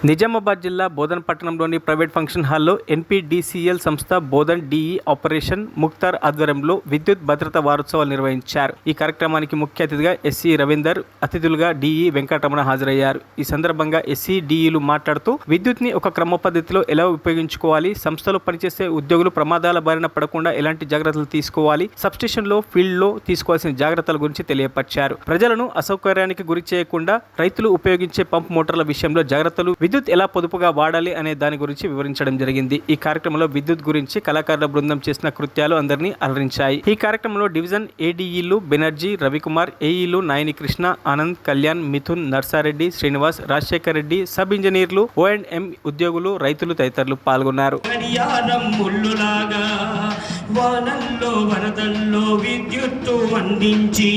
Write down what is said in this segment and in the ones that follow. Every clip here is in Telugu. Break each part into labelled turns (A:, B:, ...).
A: నిజామాబాద్ జిల్లా బోధన్ పట్టణంలోని ప్రైవేట్ ఫంక్షన్ హాల్లో ఎన్పీడీసీఎల్ సంస్థ బోధన్ డిఈ ఆపరేషన్ ముక్తార్ ఆధ్వర్యంలో విద్యుత్ భద్రతా వారోత్సవాలు నిర్వహించారు. ఈ కార్యక్రమానికి ముఖ్య అతిథిగా ఎస్సీ రవీందర్, అతిథులుగా డిఈ వెంకటరమణ హాజరయ్యారు. ఈ సందర్భంగా ఎస్సీ డిఈలు మాట్లాడుతూ విద్యుత్ ని ఒక క్రమ పద్ధతిలో ఎలా ఉపయోగించుకోవాలి, సంస్థలో పనిచేసే ఉద్యోగులు ప్రమాదాల బారిన పడకుండా ఎలాంటి జాగ్రత్తలు తీసుకోవాలి, సబ్స్టేషన్లో ఫీల్డ్లో తీసుకోవాల్సిన జాగ్రత్తల గురించి తెలియపరిచారు. ప్రజలను అసౌకర్యానికి గురి చేయకుండా రైతులు ఉపయోగించే పంప్ మోటార్ల విషయంలో జాగ్రత్తలు, విద్యుత్ ఎలా పొదుపుగా వాడాలి అనే దాని గురించి వివరించడం జరిగింది. ఈ కార్యక్రమంలో విద్యుత్ గురించి కళాకారుల బృందం చేసిన కృత్యాలు అందరినీ అలరించాయి. ఈ కార్యక్రమంలో డివిజన్ ఏడీఈలు బెనర్జీ, రవికుమార్, ఏఈలు నాయని కృష్ణ, ఆనంద్, కళ్యాణ్, మిథున్, నర్సారెడ్డి, శ్రీనివాస్, రాజశేఖర్ రెడ్డి, సబ్ ఇంజనీర్లు, O&M ఉద్యోగులు, రైతులు తదితరులు పాల్గొన్నారు.
B: వానల్లో వరదల్లో విద్యుత్తు అందించి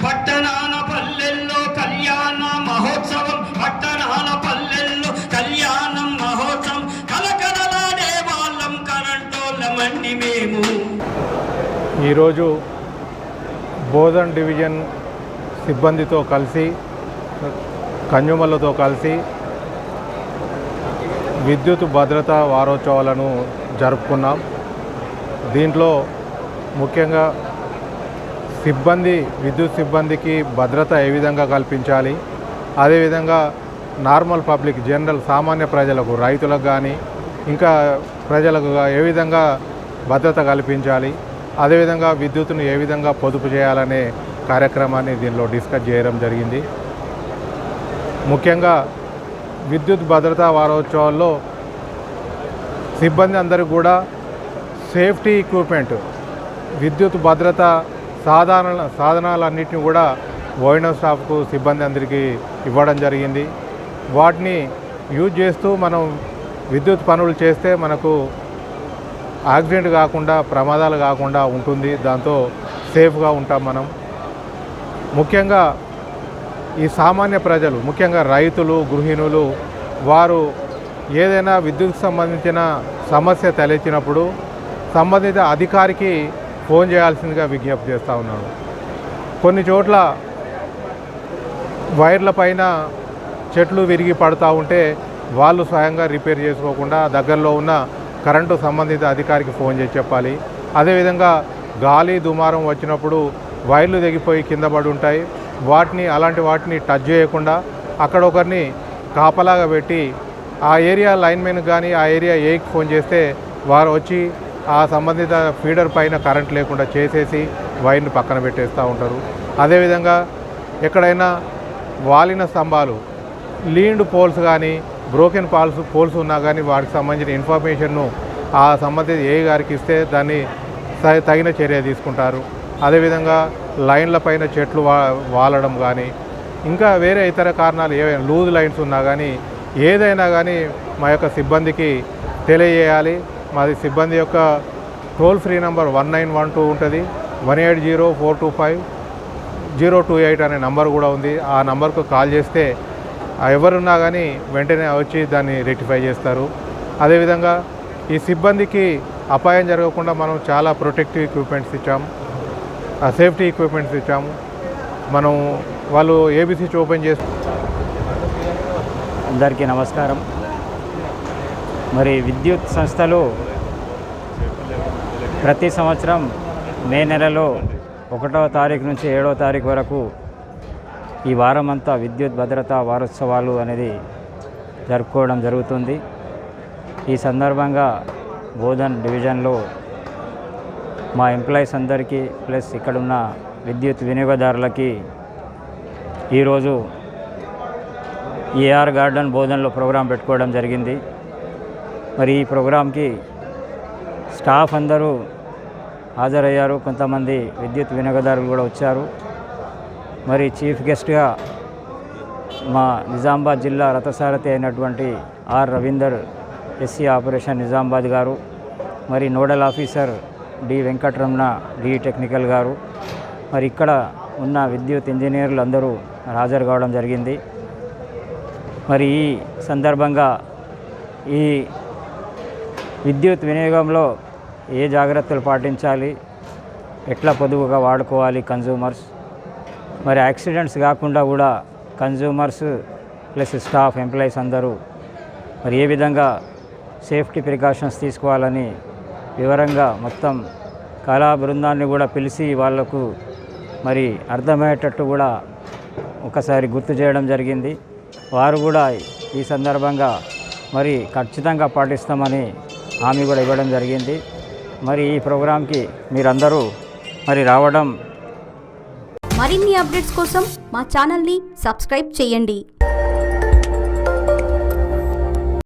B: పట్టణాల పల్లెల్లో కళ్యాణ మహోత్సవం, పట్టణాల పల్లెల్లో కళ్యాణం మహోత్సవం, కలకలలాడే వాళ్ళం కరెంటోళ్ళమండి మేము.
C: ఈరోజు బోధన్ డివిజన్ సిబ్బందితో కలిసి, కన్యూమర్లతో కలిసి విద్యుత్ భద్రతా వారోత్సవాలను జరుపుకున్నాం. దీంట్లో ముఖ్యంగా విద్యుత్ సిబ్బందికి భద్రత ఏ విధంగా కల్పించాలి, అదేవిధంగా నార్మల్ పబ్లిక్, జనరల్ సామాన్య ప్రజలకు, రైతులకు కానీ ఇంకా ప్రజలకు ఏ విధంగా భద్రత కల్పించాలి, అదేవిధంగా విద్యుత్తును ఏ విధంగా పొదుపు చేయాలనే కార్యక్రమాన్ని దీనిలో డిస్కస్ చేయడం జరిగింది. ముఖ్యంగా విద్యుత్ భద్రతా వారోత్సవాల్లో సిబ్బంది అందరికీ కూడా సేఫ్టీ ఎక్విప్మెంట్, విద్యుత్ భద్రత సాధనాలన్నింటినీ కూడా O&M స్టాఫ్కు సిబ్బంది అందరికీ ఇవ్వడం జరిగింది. వాటిని యూజ్ చేస్తూ మనం విద్యుత్ పనులు చేస్తే మనకు యాక్సిడెంట్ కాకుండా, ప్రమాదాలు కాకుండా ఉంటుంది. దాంతో సేఫ్గా ఉంటాం మనం. ముఖ్యంగా ఈ సామాన్య ప్రజలు, ముఖ్యంగా రైతులు, గృహిణులు, వారు ఏదైనా విద్యుత్ సంబంధించిన సమస్య తలెత్తినప్పుడు సంబంధిత అధికారికి ఫోన్ చేయాల్సిందిగా విజ్ఞప్తి చేస్తూ ఉన్నాను. కొన్ని చోట్ల వైర్ల పైన చెట్లు విరిగి పడుతూ ఉంటే వాళ్ళు స్వయంగా రిపేర్ చేసుకోకుండా దగ్గరలో ఉన్న కరెంటు సంబంధిత అధికారికి ఫోన్ చేసి చెప్పాలి. అదేవిధంగా గాలి దుమారం వచ్చినప్పుడు వైర్లు తెగిపోయి కింద పడి ఉంటాయి. అలాంటి వాటిని టచ్ చేయకుండా అక్కడ ఒకరిని కాపలాగా పెట్టి ఆ ఏరియా లైన్మెన్కి కానీ ఆ ఏరియా ఏకి ఫోన్ చేస్తే వారు వచ్చి ఆ సంబంధిత ఫీడర్ పైన కరెంట్ లేకుండా చేసేసి వైర్ని పక్కన పెట్టేస్తూ ఉంటారు. అదేవిధంగా ఎక్కడైనా వాలిన స్తంభాలు, లీన్డ్ పోల్స్ కానీ బ్రోకెన్ పోల్స్ ఉన్నా కానీ వాటికి సంబంధించిన ఇన్ఫర్మేషన్ను ఆ సంబంధిత ఏ గారికి ఇస్తే దాన్ని తగిన చర్య తీసుకుంటారు. అదేవిధంగా లైన్ల పైన చెట్లు వాలడం కానీ ఇంకా వేరే ఇతర కారణాలు ఏవైనా లూజ్ లైన్స్ ఉన్నా కానీ ఏదైనా కానీ మా యొక్క సిబ్బందికి తెలియజేయాలి. మాది సిబ్బంది యొక్క టోల్ ఫ్రీ నంబర్ 1912 ఉంటుంది. 180-425-028 అనే నంబర్ కూడా ఉంది. ఆ నంబర్కు కాల్ చేస్తే ఎవరున్నా కానీ వెంటనే వచ్చి దాన్ని రెక్టిఫై చేస్తారు. అదేవిధంగా ఈ సిబ్బందికి అపాయం జరగకుండా మనం చాలా ప్రొటెక్టివ్ ఎక్విప్మెంట్స్ ఇచ్చాము, సేఫ్టీ ఎక్విప్మెంట్స్ ఇచ్చాము. మనం వాళ్ళు ఏబీసీ ఓపెన్ చేసి.
D: అందరికీ నమస్కారం. మరి విద్యుత్ సంస్థలు ప్రతి సంవత్సరం మే నెలలో 1వ తారీఖు నుంచి 7వ తారీఖు వరకు ఈ వారం అంతా విద్యుత్ భద్రతా వారోత్సవాలు అనేది జరుపుకోవడం జరుగుతుంది. ఈ సందర్భంగా బోధన్ డివిజన్లో మా ఎంప్లాయీస్ అందరికీ ప్లస్ ఇక్కడున్న విద్యుత్ వినియోగదారులకి ఈరోజు ఏఆర్ గార్డెన్ బోధన్లో ప్రోగ్రాం పెట్టుకోవడం జరిగింది. మరి ఈ ప్రోగ్రాంకి స్టాఫ్ అందరూ హాజరయ్యారు. కొంతమంది విద్యుత్ వినియోగదారులు కూడా వచ్చారు. మరి చీఫ్ గెస్ట్గా మా నిజామాబాద్ జిల్లా రథసారథి అయినటువంటి R Ravinder, SC operation Nizamabad గారు, మరి nodal officer D Venkataramana, D technical గారు, మరి ఇక్కడ ఉన్న విద్యుత్ ఇంజనీర్లు అందరూ హాజరు కావడం జరిగింది. మరి ఈ సందర్భంగా ఈ విద్యుత్ వినియోగంలో ఏ జాగ్రత్తలు పాటించాలి, ఎట్లా పొదుపుగా వాడుకోవాలి కన్జ్యూమర్స్, మరి యాక్సిడెంట్స్ కాకుండా కూడా కన్జ్యూమర్స్ ప్లస్ స్టాఫ్ ఎంప్లాయీస్ అందరూ మరి ఏ విధంగా సేఫ్టీ ప్రికాషన్స్ తీసుకోవాలని వివరంగా మొత్తం కళా బృందాన్ని కూడా పిలిచి వాళ్లకు మరి అర్థమయ్యేటట్టు కూడా ఒకసారి గుర్తు చేయడం జరిగింది. వారు కూడా ఈ సందర్భంగా మరి ఖచ్చితంగా పాటిస్తామని హామీ కూడా ఇవ్వడం జరిగింది. మరి ఈ ప్రోగ్రాంకి మీరందరూ మరి రావడం.
E: మరిన్ని అప్డేట్స్ కోసం మా ఛానల్ని సబ్స్క్రైబ్ చేయండి.